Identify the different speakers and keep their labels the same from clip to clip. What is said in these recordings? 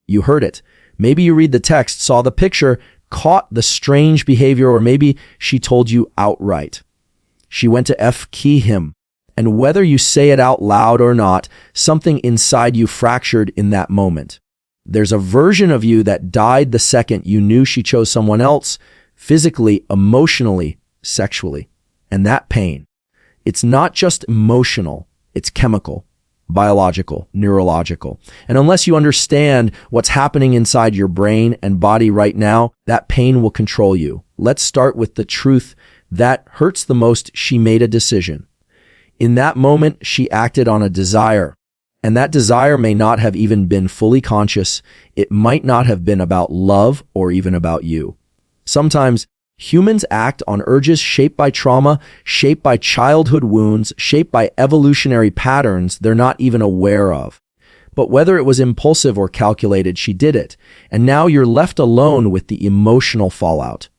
Speaker 1: You heard it. Maybe you read the text, saw the picture, caught the strange behavior, or maybe she told you outright. She went to F-key him. And whether you say it out loud or not, something inside you fractured in that moment. There's a version of you that died the second you knew she chose someone else, physically, emotionally, sexually. And that pain, it's not just emotional, it's chemical, biological, neurological. And unless you understand what's happening inside your brain and body right now, that pain will control you. Let's start with the truth that hurts the most. She made a decision. In that moment, she acted on a desire. And that desire may not have even been fully conscious. It might not have been about love or even about you. Sometimes humans act on urges shaped by trauma, shaped by childhood wounds, shaped by evolutionary patterns they're not even aware of. But whether it was impulsive or calculated, she did it. And now you're left alone with the emotional fallout.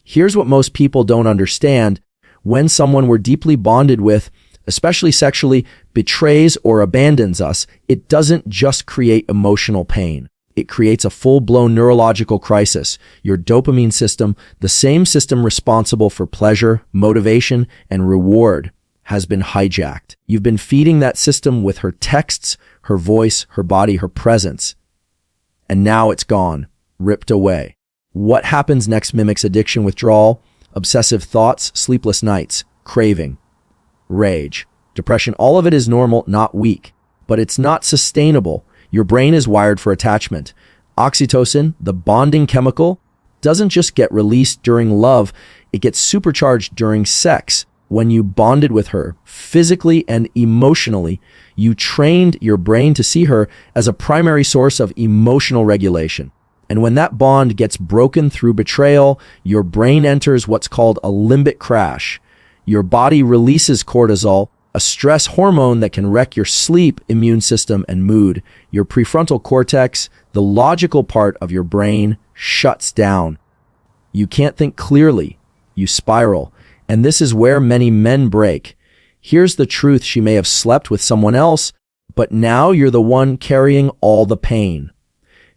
Speaker 1: Here's what most people don't understand. When someone we're deeply bonded with, especially sexually, betrays or abandons us, it doesn't just create emotional pain. It creates a full-blown neurological crisis. Your dopamine system, the same system responsible for pleasure, motivation, and reward, has been hijacked. You've been feeding that system with her texts, her voice, her body, her presence. And now it's gone, ripped away. What happens next mimics addiction withdrawal, obsessive thoughts, sleepless nights, craving, rage, depression. All of it is normal, not weak, but it's not sustainable. Your brain is wired for attachment. Oxytocin, the bonding chemical, doesn't just get released during love, it gets supercharged during sex. When you bonded with her, physically and emotionally, you trained your brain to see her as a primary source of emotional regulation. And when that bond gets broken through betrayal, your brain enters what's called a limbic crash. Your body releases cortisol, a stress hormone that can wreck your sleep, immune system, and mood. Your prefrontal cortex, the logical part of your brain, shuts down. You can't think clearly. You spiral. And this is where many men break. Here's the truth. She may have slept with someone else, but now you're the one carrying all the pain.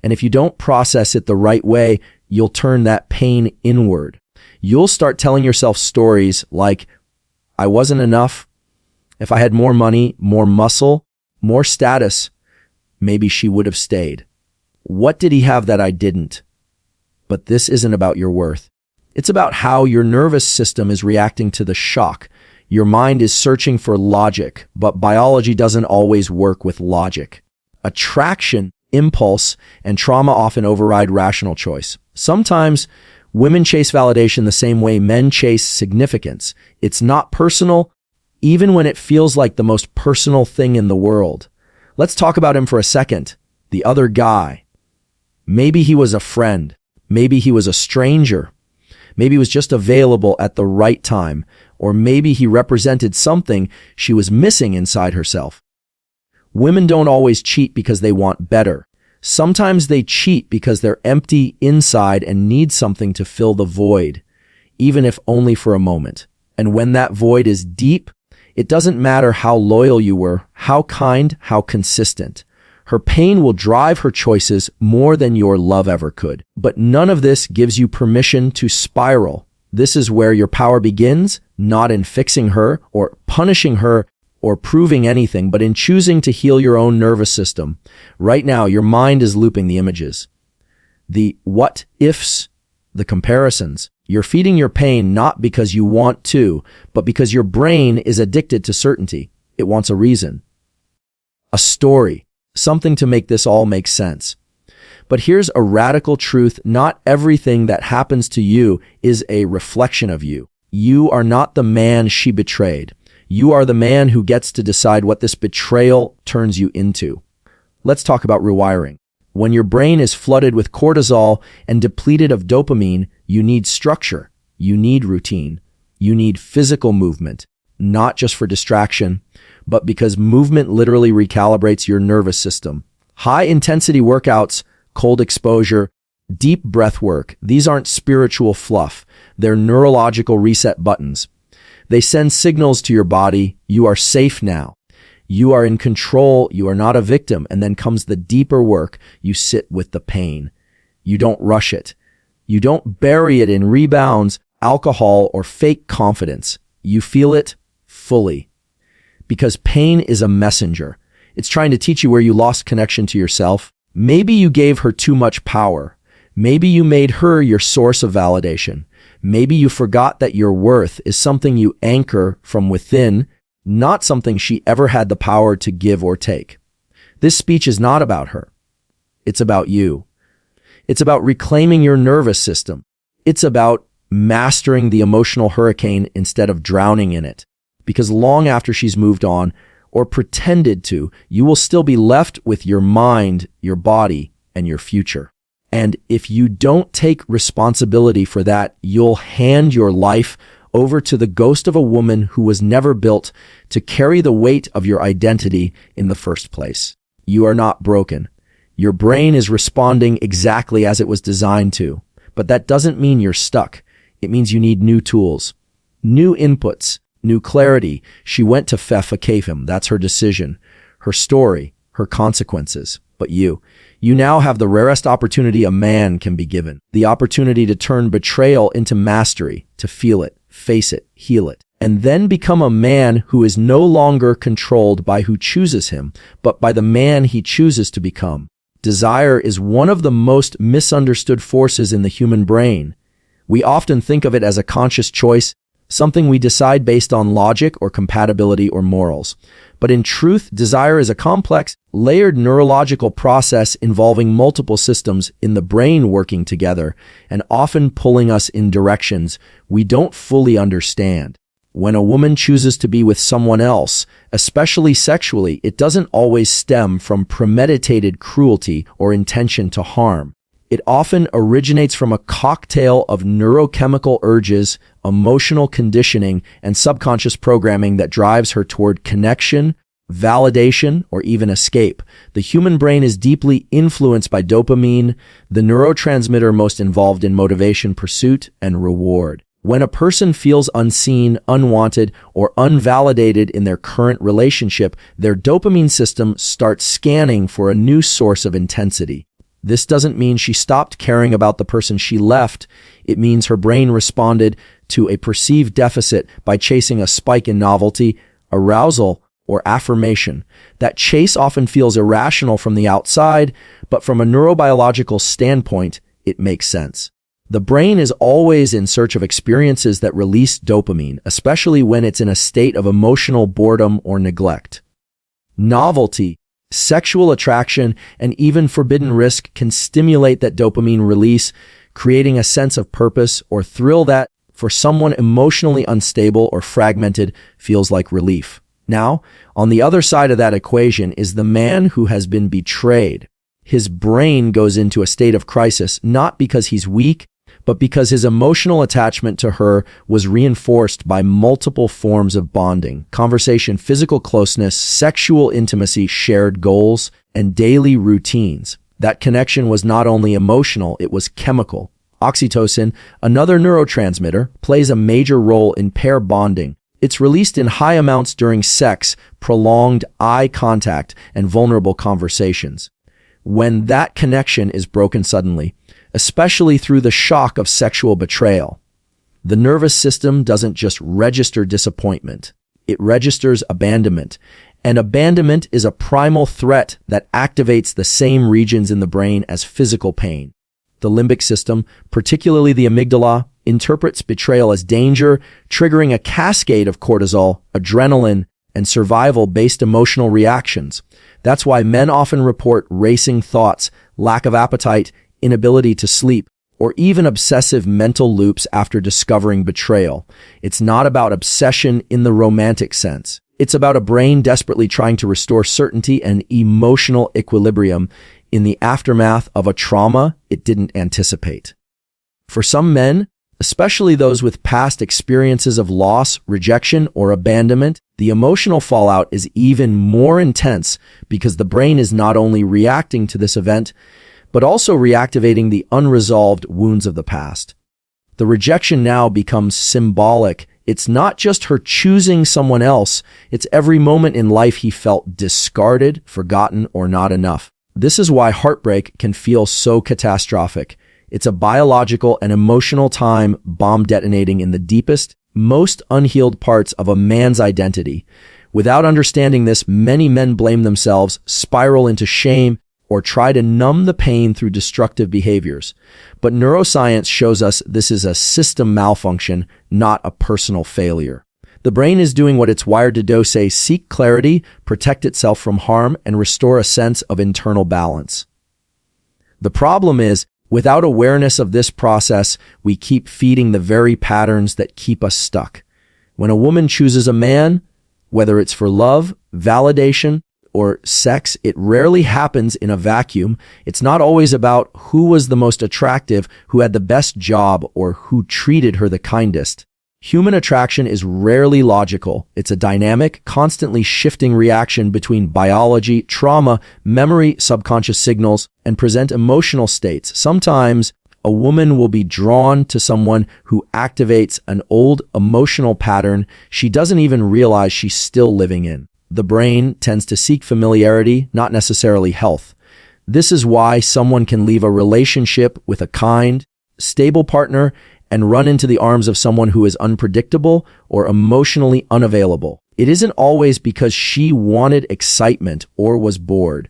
Speaker 1: And if you don't process it the right way, you'll turn that pain inward. You'll start telling yourself stories like, I wasn't enough. If I had more money, more muscle, more status, maybe she would have stayed. What did he have that I didn't? But this isn't about your worth. It's about how your nervous system is reacting to the shock. Your mind is searching for logic, but biology doesn't always work with logic. Attraction, impulse, and trauma often override rational choice. Sometimes women chase validation the same way men chase significance. It's not personal, even when it feels like the most personal thing in the world. Let's talk about him for a second. The other guy. Maybe he was a friend. Maybe he was a stranger. Maybe he was just available at the right time. Or maybe he represented something she was missing inside herself. Women don't always cheat because they want better. Sometimes they cheat because they're empty inside and need something to fill the void, even if only for a moment. And when that void is deep, it doesn't matter how loyal you were, how kind, how consistent. Her pain will drive her choices more than your love ever could. But none of this gives you permission to spiral. This is where your power begins, not in fixing her or punishing her or proving anything, but in choosing to heal your own nervous system. Right now, your mind is looping the images, the what ifs, the comparisons. You're feeding your pain not because you want to, but because your brain is addicted to certainty. It wants a reason, a story, something to make this all make sense. But here's a radical truth. Not everything that happens to you is a reflection of you. You are not the man she betrayed. You are the man who gets to decide what this betrayal turns you into. Let's talk about rewiring. When your brain is flooded with cortisol and depleted of dopamine, you need structure. You need routine. You need physical movement, not just for distraction, but because movement literally recalibrates your nervous system. High-intensity workouts, cold exposure, deep breath work, these aren't spiritual fluff. They're neurological reset buttons. They send signals to your body, you are safe now. You are in control. You are not a victim. And then comes the deeper work. You sit with the pain. You don't rush it. You don't bury it in rebounds, alcohol, or fake confidence. You feel it fully. Because pain is a messenger. It's trying to teach you where you lost connection to yourself. Maybe you gave her too much power. Maybe you made her your source of validation. Maybe you forgot that your worth is something you anchor from within, not something she ever had the power to give or take. This speech is not about her. It's about you. It's about reclaiming your nervous system. It's about mastering the emotional hurricane instead of drowning in it. Because long after she's moved on, or pretended to, you will still be left with your mind, your body, and your future. And if you don't take responsibility for that, you'll hand your life over to the ghost of a woman who was never built to carry the weight of your identity in the first place. You are not broken. Your brain is responding exactly as it was designed to. But that doesn't mean you're stuck. It means you need new tools, new inputs, new clarity. She went to Fefakafim. That's her decision, her story, her consequences. But you now have the rarest opportunity a man can be given. The opportunity to turn betrayal into mastery, to feel it, face it, heal it, and then become a man who is no longer controlled by who chooses him, but by the man he chooses to become. Desire is one of the most misunderstood forces in the human brain. We often think of it as a conscious choice, something we decide based on logic or compatibility or morals. But in truth, desire is a complex, layered neurological process involving multiple systems in the brain working together and often pulling us in directions we don't fully understand. When a woman chooses to be with someone else, especially sexually, it doesn't always stem from premeditated cruelty or intention to harm. It often originates from a cocktail of neurochemical urges, emotional conditioning, and subconscious programming that drives her toward connection, validation, or even escape. The human brain is deeply influenced by dopamine, the neurotransmitter most involved in motivation, pursuit, and reward. When a person feels unseen, unwanted, or unvalidated in their current relationship, their dopamine system starts scanning for a new source of intensity. This doesn't mean she stopped caring about the person she left. It means her brain responded to a perceived deficit by chasing a spike in novelty, arousal, or affirmation. That chase often feels irrational from the outside, but from a neurobiological standpoint, it makes sense. The brain is always in search of experiences that release dopamine, especially when it's in a state of emotional boredom or neglect. Novelty, sexual attraction, and even forbidden risk can stimulate that dopamine release, creating a sense of purpose or thrill that, for someone emotionally unstable or fragmented, feels like relief. Now, on the other side of that equation is the man who has been betrayed. His brain goes into a state of crisis, not because he's weak, but because his emotional attachment to her was reinforced by multiple forms of bonding, conversation, physical closeness, sexual intimacy, shared goals, and daily routines. That connection was not only emotional, it was chemical. Oxytocin, another neurotransmitter, plays a major role in pair bonding. It's released in high amounts during sex, prolonged eye contact, and vulnerable conversations. When that connection is broken suddenly, especially through the shock of sexual betrayal, the nervous system doesn't just register disappointment. It registers abandonment. And abandonment is a primal threat that activates the same regions in the brain as physical pain. The limbic system, particularly the amygdala, interprets betrayal as danger, triggering a cascade of cortisol, adrenaline, and survival-based emotional reactions. That's why men often report racing thoughts, lack of appetite, inability to sleep, or even obsessive mental loops after discovering betrayal. It's not about obsession in the romantic sense. It's about a brain desperately trying to restore certainty and emotional equilibrium in the aftermath of a trauma it didn't anticipate. For some men, especially those with past experiences of loss, rejection, or abandonment, the emotional fallout is even more intense because the brain is not only reacting to this event, but also reactivating the unresolved wounds of the past. The rejection now becomes symbolic It's not just her choosing someone else, it's every moment in life he felt discarded, forgotten, or not enough. This is why heartbreak can feel so catastrophic. It's a biological and emotional time bomb detonating in the deepest, most unhealed parts of a man's identity. Without understanding this, many men blame themselves, spiral into shame, or try to numb the pain through destructive behaviors. But neuroscience shows us this is a system malfunction, not a personal failure. The brain is doing what it's wired to do, say, seek clarity, protect itself from harm, and restore a sense of internal balance. The problem is, without awareness of this process, we keep feeding the very patterns that keep us stuck. When a woman chooses a man, whether it's for love, validation, or sex, it rarely happens in a vacuum. It's not always about who was the most attractive, who had the best job, or who treated her the kindest. Human attraction is rarely logical. It's a dynamic, constantly shifting reaction between biology, trauma, memory, subconscious signals, and present emotional states. Sometimes a woman will be drawn to someone who activates an old emotional pattern she doesn't even realize she's still living in. The brain tends to seek familiarity, not necessarily health. This is why someone can leave a relationship with a kind, stable partner and run into the arms of someone who is unpredictable or emotionally unavailable. It isn't always because she wanted excitement or was bored.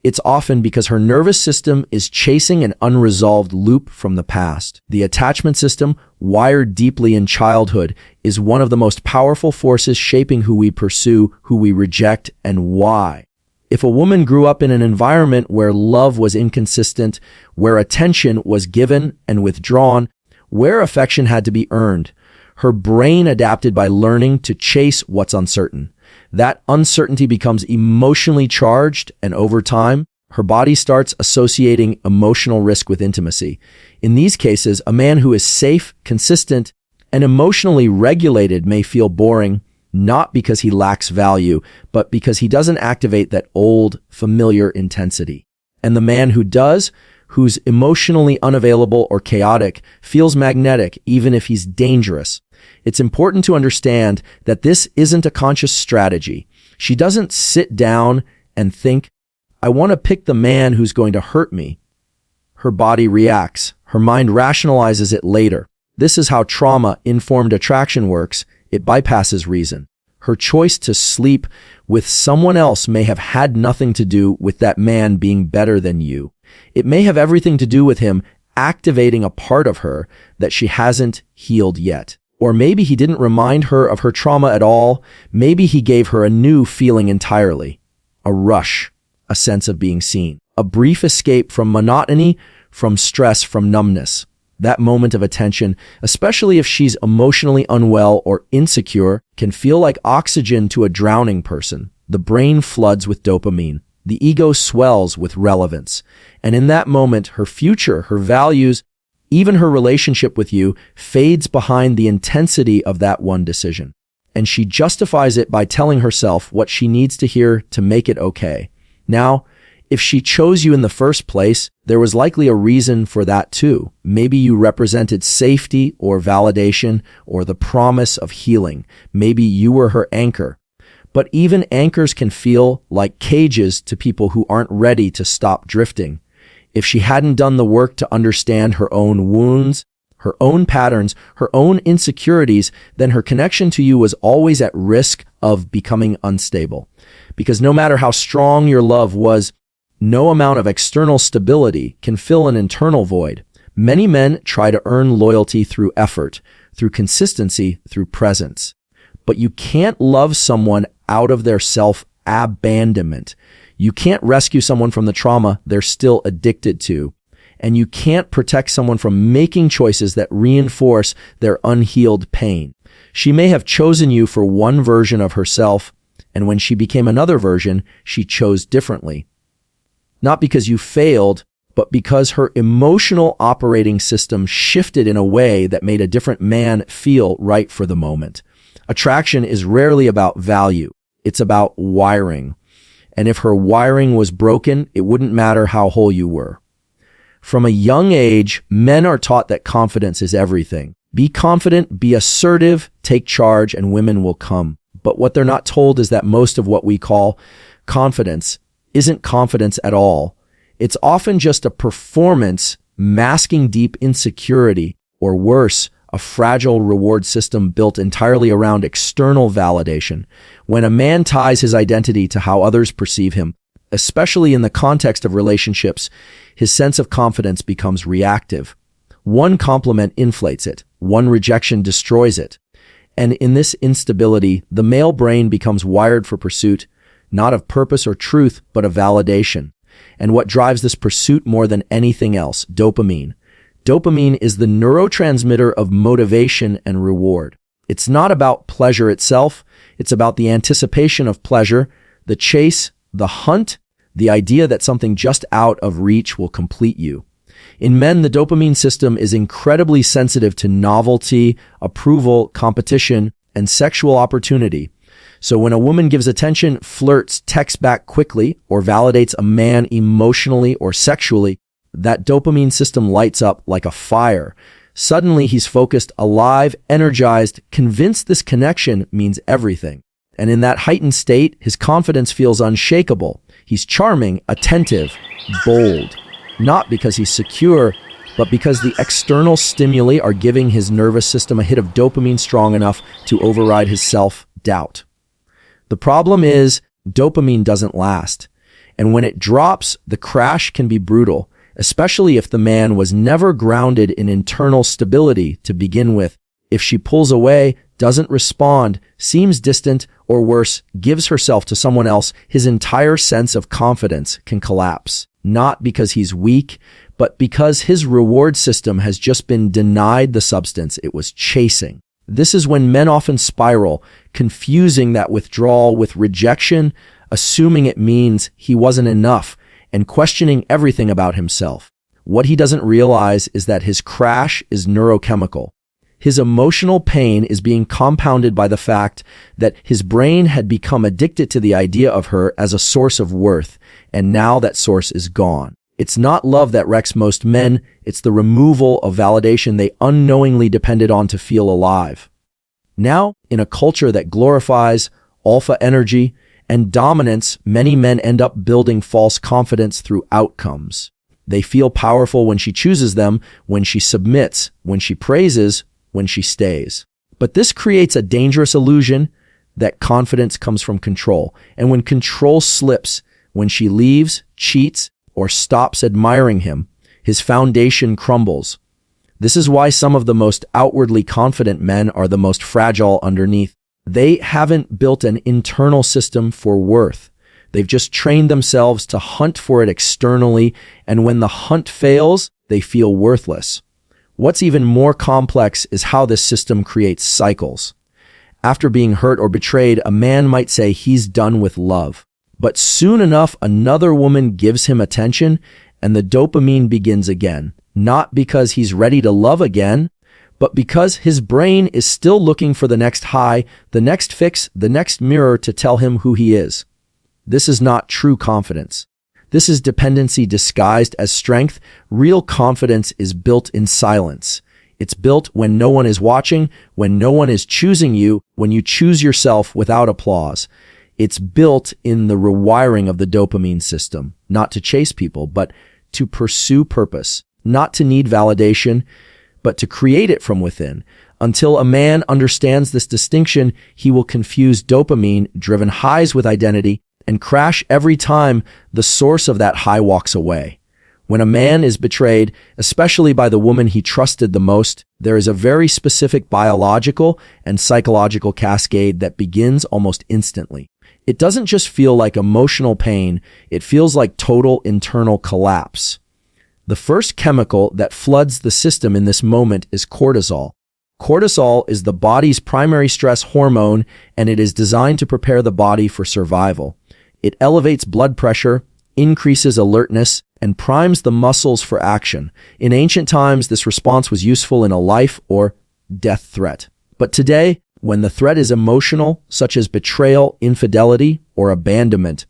Speaker 1: It's often because her nervous system is chasing an unresolved loop from the past. The attachment system, wired deeply in childhood, is one of the most powerful forces shaping who we pursue, who we reject, and why. If a woman grew up in an environment where love was inconsistent, where attention was given and withdrawn, where affection had to be earned, her brain adapted by learning to chase what's uncertain. That uncertainty becomes emotionally charged, and over time, her body starts associating emotional risk with intimacy. In these cases, a man who is safe, consistent, and emotionally regulated may feel boring, not because he lacks value, but because he doesn't activate that old, familiar intensity. And the man who does, who's emotionally unavailable or chaotic, feels magnetic even if he's dangerous. It's important to understand that this isn't a conscious strategy. She doesn't sit down and think, I want to pick the man who's going to hurt me. Her body reacts. Her mind rationalizes it later. This is how trauma-informed attraction works. It bypasses reason. Her choice to sleep with someone else may have had nothing to do with that man being better than you. It may have everything to do with him activating a part of her that she hasn't healed yet. Or maybe he didn't remind her of her trauma at all. Maybe he gave her a new feeling entirely. A rush, a sense of being seen, a brief escape from monotony, from stress, from numbness. That moment of attention, especially if she's emotionally unwell or insecure, can feel like oxygen to a drowning person. The brain floods with dopamine. The ego swells with relevance. And in that moment, her future, her values, even her relationship with you fades behind the intensity of that one decision. And she justifies it by telling herself what she needs to hear to make it okay. Now, if she chose you in the first place, there was likely a reason for that too. Maybe you represented safety or validation or the promise of healing. Maybe you were her anchor. But even anchors can feel like cages to people who aren't ready to stop drifting. If she hadn't done the work to understand her own wounds, her own patterns, her own insecurities, then her connection to you was always at risk of becoming unstable. Because no matter how strong your love was, no amount of external stability can fill an internal void. Many men try to earn loyalty through effort, through consistency, through presence. But you can't love someone out of their self-abandonment. You can't rescue someone from the trauma they're still addicted to. And you can't protect someone from making choices that reinforce their unhealed pain. She may have chosen you for one version of herself, and when she became another version, she chose differently. Not because you failed, but because her emotional operating system shifted in a way that made a different man feel right for the moment. Attraction is rarely about value. It's about wiring. And if her wiring was broken, it wouldn't matter how whole you were. From a young age, men are taught that confidence is everything. Be confident, be assertive, take charge, and women will come. But what they're not told is that most of what we call confidence isn't confidence at all. It's often just a performance masking deep insecurity, or worse, a fragile reward system built entirely around external validation. When a man ties his identity to how others perceive him, especially in the context of relationships, his sense of confidence becomes reactive. One compliment inflates it, one rejection destroys it. And in this instability, the male brain becomes wired for pursuit, not of purpose or truth, but of validation. And what drives this pursuit more than anything else? Dopamine. Dopamine is the neurotransmitter of motivation and reward. It's not about pleasure itself. It's about the anticipation of pleasure, the chase, the hunt, the idea that something just out of reach will complete you. In men, the dopamine system is incredibly sensitive to novelty, approval, competition, and sexual opportunity. So when a woman gives attention, flirts, texts back quickly, or validates a man emotionally or sexually, that dopamine system lights up like a fire. Suddenly he's focused, alive, energized, convinced this connection means everything. And in that heightened state, his confidence feels unshakable. He's charming, attentive, bold. Not because he's secure, but because the external stimuli are giving his nervous system a hit of dopamine strong enough to override his self-doubt. The problem is, dopamine doesn't last. And when it drops, the crash can be brutal, especially if the man was never grounded in internal stability to begin with. If she pulls away, doesn't respond, seems distant, or worse, gives herself to someone else, his entire sense of confidence can collapse. Not because he's weak, but because his reward system has just been denied the substance it was chasing. This is when men often spiral, confusing that withdrawal with rejection, assuming it means he wasn't enough, and questioning everything about himself. What he doesn't realize is that his crash is neurochemical. His emotional pain is being compounded by the fact that his brain had become addicted to the idea of her as a source of worth, and now that source is gone. It's not love that wrecks most men, it's the removal of validation they unknowingly depended on to feel alive. Now, in a culture that glorifies alpha energy and dominance, many men end up building false confidence through outcomes. They feel powerful when she chooses them, when she submits, when she praises, when she stays. But this creates a dangerous illusion that confidence comes from control. And when control slips, when she leaves, cheats, or stops admiring him, his foundation crumbles. This is why some of the most outwardly confident men are the most fragile underneath. They haven't built an internal system for worth. They've just trained themselves to hunt for it externally, and when the hunt fails, they feel worthless. What's even more complex is how this system creates cycles. After being hurt or betrayed, a man might say he's done with love. But soon enough, another woman gives him attention, and the dopamine begins again. Not because he's ready to love again, but because his brain is still looking for the next high, the next fix, the next mirror to tell him who he is. This is not true confidence. This is dependency disguised as strength. Real confidence is built in silence. It's built when no one is watching, when no one is choosing you, when you choose yourself without applause. It's built in the rewiring of the dopamine system, not to chase people, but to pursue purpose, not to need validation, but to create it from within. Until a man understands this distinction, he will confuse dopamine-driven highs with identity and crash every time the source of that high walks away. When a man is betrayed, especially by the woman he trusted the most, there is a very specific biological and psychological cascade that begins almost instantly. It doesn't just feel like emotional pain, it feels like total internal collapse. The first chemical that floods the system in this moment is cortisol. Cortisol is the body's primary stress hormone, and it is designed to prepare the body for survival. It elevates blood pressure, increases alertness, and primes the muscles for action. In ancient times, this response was useful in a life or death threat. But today, when the threat is emotional, such as betrayal, infidelity, or abandonment,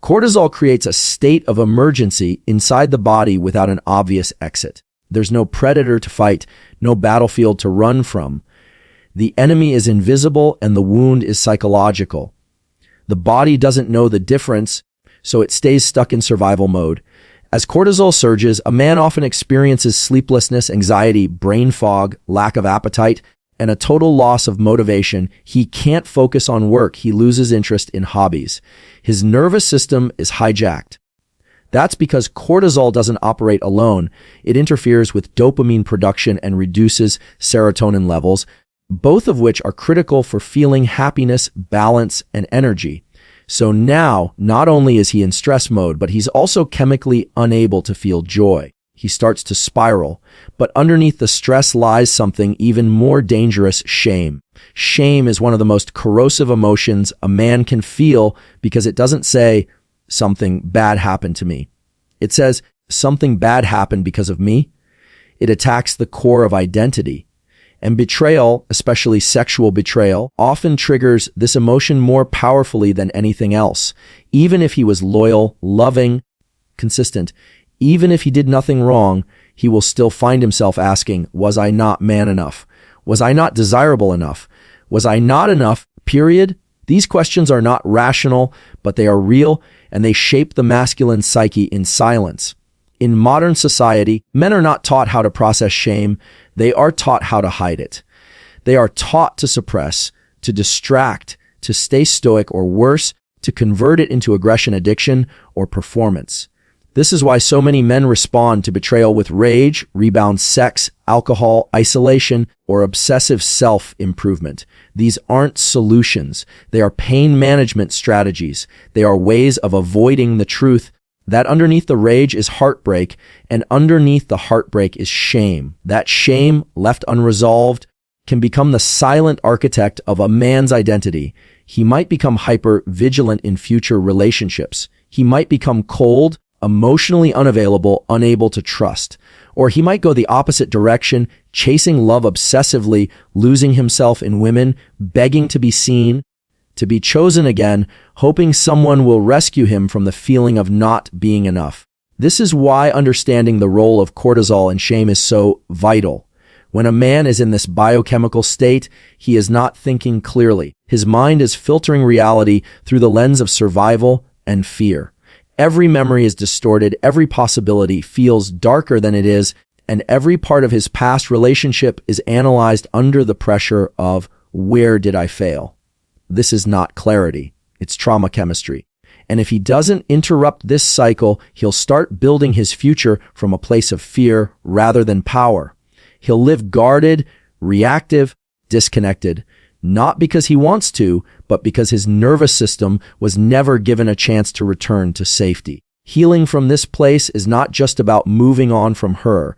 Speaker 1: cortisol creates a state of emergency inside the body without an obvious exit. There's no predator to fight, no battlefield to run from. The enemy is invisible and the wound is psychological. The body doesn't know the difference, so it stays stuck in survival mode. As cortisol surges, a man often experiences sleeplessness, anxiety, brain fog, lack of appetite, and a total loss of motivation. He can't focus on work. He loses interest in hobbies. His nervous system is hijacked. That's because cortisol doesn't operate alone. It interferes with dopamine production and reduces serotonin levels, both of which are critical for feeling happiness, balance, and energy. So now, not only is he in stress mode, but he's also chemically unable to feel joy. He starts to spiral. But underneath the stress lies something even more dangerous: shame. Shame is one of the most corrosive emotions a man can feel because it doesn't say, "Something bad happened to me." It says, "Something bad happened because of me." It attacks the core of identity. And betrayal, especially sexual betrayal, often triggers this emotion more powerfully than anything else. Even if he was loyal, loving, consistent, even if he did nothing wrong, he will still find himself asking, was I not man enough? Was I not desirable enough? Was I not enough? Period. These questions are not rational, but they are real, and they shape the masculine psyche in silence. In modern society, men are not taught how to process shame. They are taught how to hide it. They are taught to suppress, to distract, to stay stoic, or worse, to convert it into aggression, addiction, or performance. This is why so many men respond to betrayal with rage, rebound sex, alcohol, isolation, or obsessive self-improvement. These aren't solutions. They are pain management strategies. They are ways of avoiding the truth that underneath the rage is heartbreak, and underneath the heartbreak is shame. That shame, left unresolved, can become the silent architect of a man's identity. He might become hyper-vigilant in future relationships. He might become cold, emotionally unavailable, unable to trust. Or he might go the opposite direction, chasing love obsessively, losing himself in women, begging to be seen, to be chosen again, hoping someone will rescue him from the feeling of not being enough. This is why understanding the role of cortisol and shame is so vital. When a man is in this biochemical state, he is not thinking clearly. His mind is filtering reality through the lens of survival and fear. Every memory is distorted, every possibility feels darker than it is, and every part of his past relationship is analyzed under the pressure of, where did I fail? This is not clarity. It's trauma chemistry. And if he doesn't interrupt this cycle, he'll start building his future from a place of fear rather than power. He'll live guarded, reactive, disconnected, not because he wants to, but because his nervous system was never given a chance to return to safety. Healing from this place is not just about moving on from her.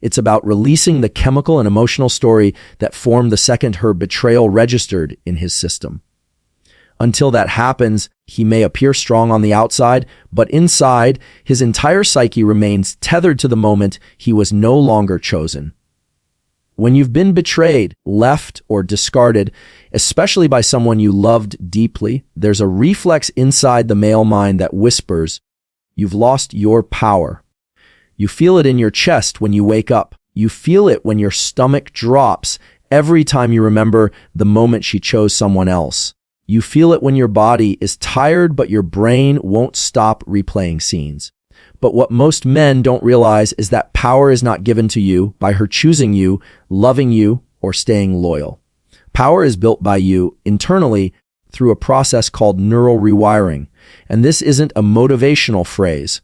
Speaker 1: It's about releasing the chemical and emotional story that formed the second her betrayal registered in his system. Until that happens, he may appear strong on the outside, but inside, his entire psyche remains tethered to the moment he was no longer chosen. When you've been betrayed, left, or discarded, especially by someone you loved deeply, there's a reflex inside the male mind that whispers, "You've lost your power." You feel it in your chest when you wake up. You feel it when your stomach drops every time you remember the moment she chose someone else. You feel it when your body is tired, but your brain won't stop replaying scenes. But what most men don't realize is that power is not given to you by her choosing you, loving you, or staying loyal. Power is built by you internally through a process called neural rewiring. And this isn't a motivational phrase.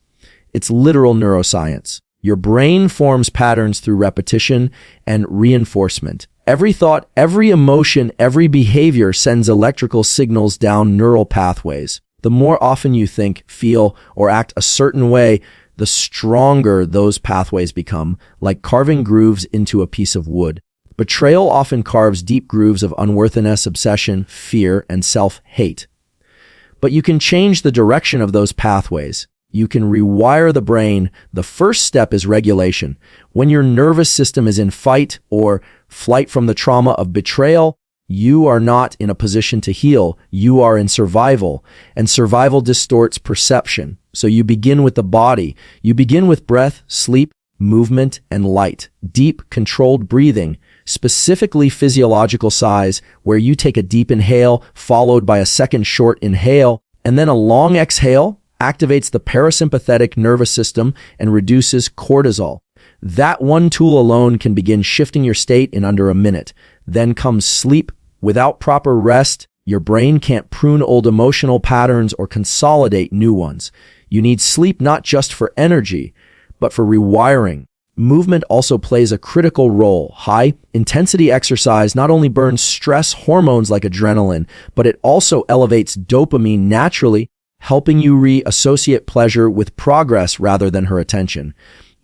Speaker 1: It's literal neuroscience. Your brain forms patterns through repetition and reinforcement. Every thought, every emotion, every behavior sends electrical signals down neural pathways. The more often you think, feel, or act a certain way, the stronger those pathways become, like carving grooves into a piece of wood. Betrayal often carves deep grooves of unworthiness, obsession, fear, and self-hate. But you can change the direction of those pathways. You can rewire the brain. The first step is regulation. When your nervous system is in fight or flight from the trauma of betrayal, you are not in a position to heal. You are in survival, and survival distorts perception. So you begin with the body. You begin with breath, sleep, movement, and light. Deep, controlled breathing, specifically physiological sighs, where you take a deep inhale followed by a second short inhale, and then a long exhale, activates the parasympathetic nervous system and reduces cortisol. That one tool alone can begin shifting your state in under a minute. Then comes sleep. Without proper rest, your brain can't prune old emotional patterns or consolidate new ones. You need sleep not just for energy, but for rewiring. Movement also plays a critical role. High-intensity exercise not only burns stress hormones like adrenaline, but it also elevates dopamine naturally, helping you re-associate pleasure with progress rather than her attention.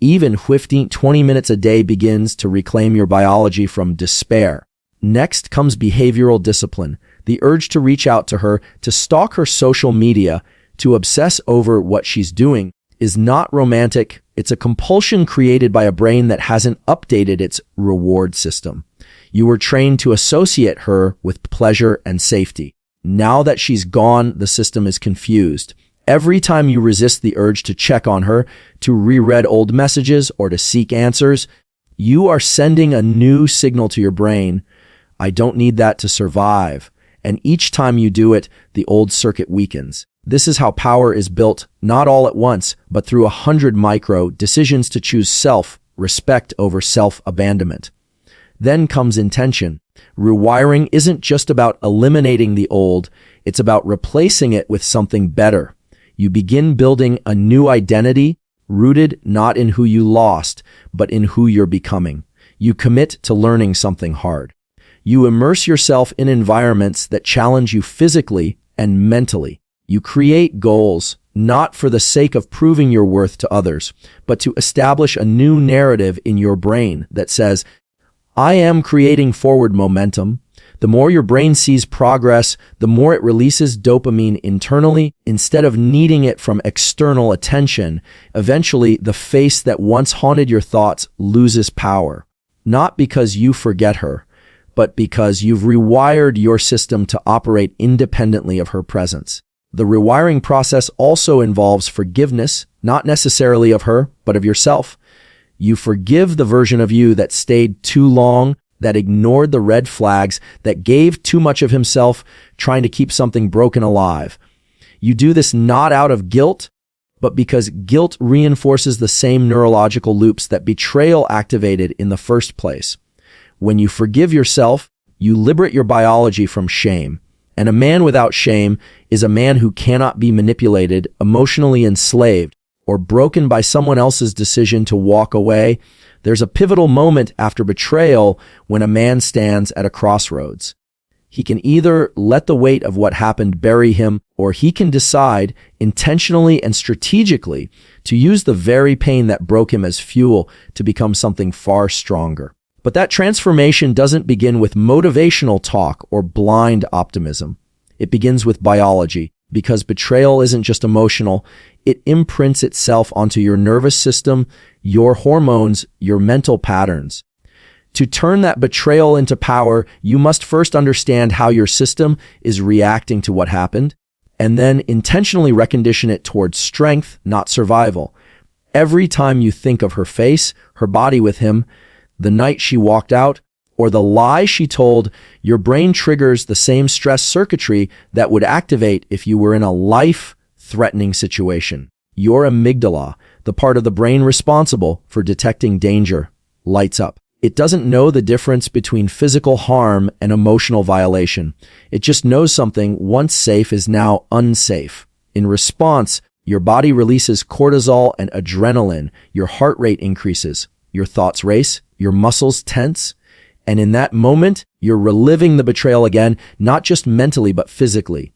Speaker 1: Even 15-20 minutes a day begins to reclaim your biology from despair. Next comes behavioral discipline, the urge to reach out to her, to stalk her social media, to obsess over what she's doing, is not romantic. It's a compulsion created by a brain that hasn't updated its reward system. You were trained to associate her with pleasure and safety. Now that she's gone, the system is confused. Every time you resist the urge to check on her, to reread old messages, or to seek answers, you are sending a new signal to your brain. I don't need that to survive. And each time you do it, the old circuit weakens. This is how power is built, not all at once, but through 100 micro decisions to choose self-respect over self-abandonment. Then comes intention. Rewiring isn't just about eliminating the old, it's about replacing it with something better. You begin building a new identity, rooted not in who you lost, but in who you're becoming. You commit to learning something hard. You immerse yourself in environments that challenge you physically and mentally. You create goals, not for the sake of proving your worth to others, but to establish a new narrative in your brain that says, I am creating forward momentum. The more your brain sees progress, the more it releases dopamine internally instead of needing it from external attention. Eventually, the face that once haunted your thoughts loses power, not because you forget her, but because you've rewired your system to operate independently of her presence. The rewiring process also involves forgiveness, not necessarily of her, but of yourself. You forgive the version of you that stayed too long, that ignored the red flags, that gave too much of himself, trying to keep something broken alive. You do this not out of guilt, but because guilt reinforces the same neurological loops that betrayal activated in the first place. When you forgive yourself, you liberate your biology from shame. And a man without shame is a man who cannot be manipulated, emotionally enslaved, or broken by someone else's decision to walk away. There's a pivotal moment after betrayal when a man stands at a crossroads. He can either let the weight of what happened bury him, or he can decide intentionally and strategically to use the very pain that broke him as fuel to become something far stronger. But that transformation doesn't begin with motivational talk or blind optimism. It begins with biology, because betrayal isn't just emotional. It imprints itself onto your nervous system, your hormones, your mental patterns. To turn that betrayal into power, you must first understand how your system is reacting to what happened, and then intentionally recondition it towards strength, not survival. Every time you think of her face, her body with him, the night she walked out, or the lie she told, your brain triggers the same stress circuitry that would activate if you were in a life-threatening situation. Your amygdala, the part of the brain responsible for detecting danger, lights up. It doesn't know the difference between physical harm and emotional violation. It just knows something once safe is now unsafe. In response, your body releases cortisol and adrenaline, your heart rate increases, your thoughts race, your muscles tense, and in that moment, you're reliving the betrayal again, not just mentally, but physically.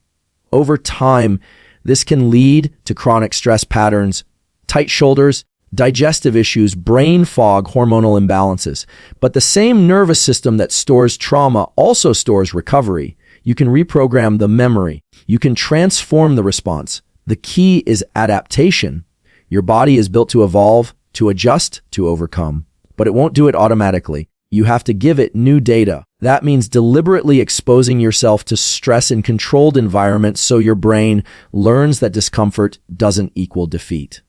Speaker 1: Over time, this can lead to chronic stress patterns, tight shoulders, digestive issues, brain fog, hormonal imbalances. But the same nervous system that stores trauma also stores recovery. You can reprogram the memory. You can transform the response. The key is adaptation. Your body is built to evolve, to adjust, to overcome. But it won't do it automatically. You have to give it new data. That means deliberately exposing yourself to stress in controlled environments so your brain learns that discomfort doesn't equal defeat.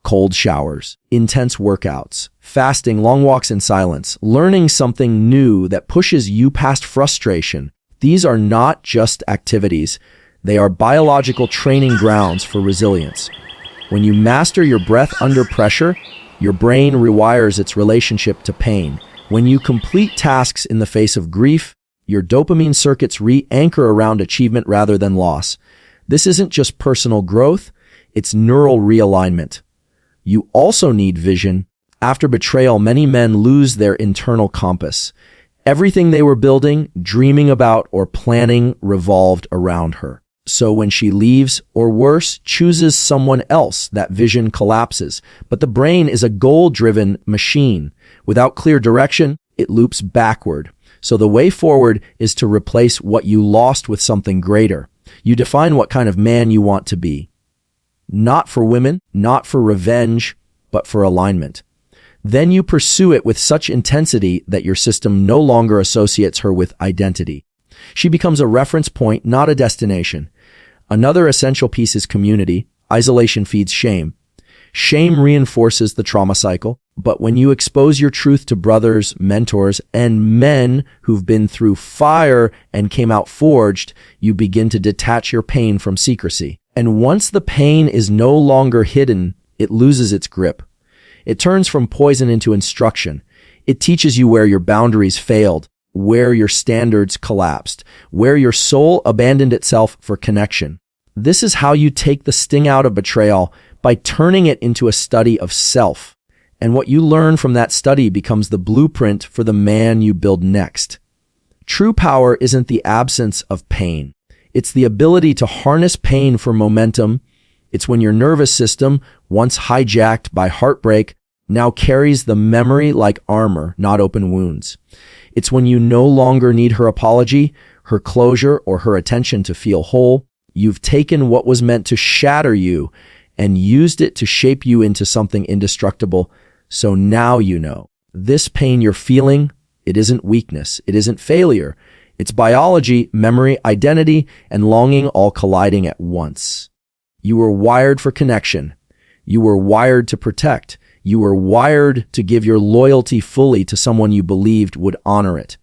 Speaker 1: Cold showers, intense workouts, fasting, long walks in silence, learning something new that pushes you past frustration. These are not just activities. They are biological training grounds for resilience. When you master your breath under pressure, your brain rewires its relationship to pain. When you complete tasks in the face of grief, your dopamine circuits re-anchor around achievement rather than loss. This isn't just personal growth, it's neural realignment. You also need vision. After betrayal, many men lose their internal compass. Everything they were building, dreaming about, or planning revolved around her. So when she leaves, or worse, chooses someone else, that vision collapses. But the brain is a goal-driven machine. Without clear direction, it loops backward. So the way forward is to replace what you lost with something greater. You define what kind of man you want to be. Not for women, not for revenge, but for alignment. Then you pursue it with such intensity that your system no longer associates her with identity. She becomes a reference point, not a destination. Another essential piece is community. Isolation feeds shame. Shame reinforces the trauma cycle. But when you expose your truth to brothers, mentors, and men who've been through fire and came out forged, you begin to detach your pain from secrecy. And once the pain is no longer hidden, it loses its grip. It turns from poison into instruction. It teaches you where your boundaries failed, where your standards collapsed, where your soul abandoned itself for connection. This is how you take the sting out of betrayal, by turning it into a study of self. And what you learn from that study becomes the blueprint for the man you build next. True power isn't the absence of pain. It's the ability to harness pain for momentum. It's when your nervous system, once hijacked by heartbreak, now carries the memory like armor, not open wounds. It's when you no longer need her apology, her closure, or her attention to feel whole. You've taken what was meant to shatter you and used it to shape you into something indestructible. So now you know. This pain you're feeling, it isn't weakness. It isn't failure. It's biology, memory, identity, and longing all colliding at once. You were wired for connection. You were wired to protect. You were wired to give your loyalty fully to someone you believed would honor it.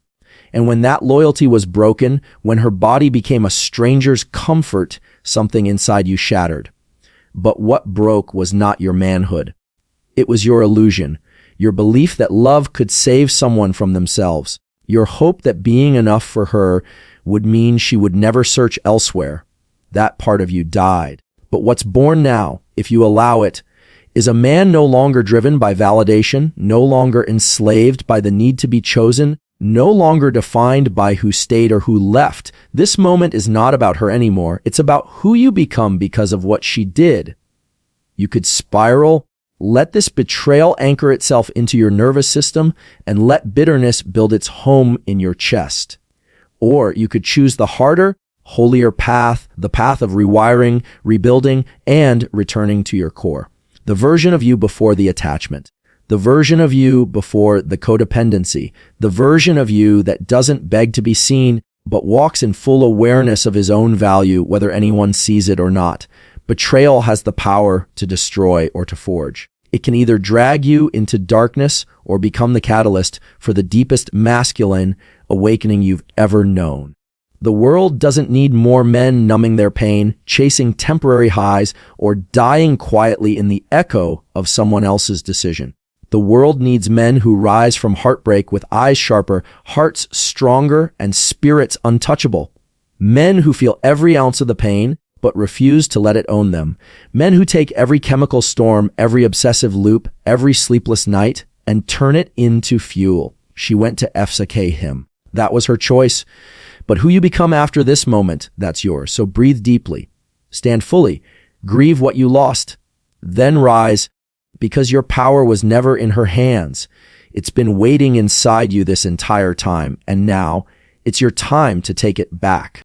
Speaker 1: And when that loyalty was broken, when her body became a stranger's comfort, something inside you shattered. But what broke was not your manhood. It was your illusion, your belief that love could save someone from themselves, your hope that being enough for her would mean she would never search elsewhere. That part of you died. But what's born now, if you allow it, is a man no longer driven by validation, no longer enslaved by the need to be chosen, no longer defined by who stayed or who left. This moment is not about her anymore. It's about who you become because of what she did. You could spiral. Let this betrayal anchor itself into your nervous system and let bitterness build its home in your chest. Or you could choose the harder, holier path, the path of rewiring, rebuilding, and returning to your core. The version of you before the attachment. The version of you before the codependency. The version of you that doesn't beg to be seen, but walks in full awareness of his own value, whether anyone sees it or not. Betrayal has the power to destroy or to forge. It can either drag you into darkness or become the catalyst for the deepest masculine awakening you've ever known. The world doesn't need more men numbing their pain, chasing temporary highs, or dying quietly in the echo of someone else's decision. The world needs men who rise from heartbreak with eyes sharper, hearts stronger, and spirits untouchable. Men who feel every ounce of the pain, but refuse to let it own them. Men who take every chemical storm, every obsessive loop, every sleepless night, and turn it into fuel. She went to FSK him. That was her choice. But who you become after this moment, that's yours. So breathe deeply. Stand fully. Grieve what you lost. Then rise, because your power was never in her hands. It's been waiting inside you this entire time, and now it's your time to take it back.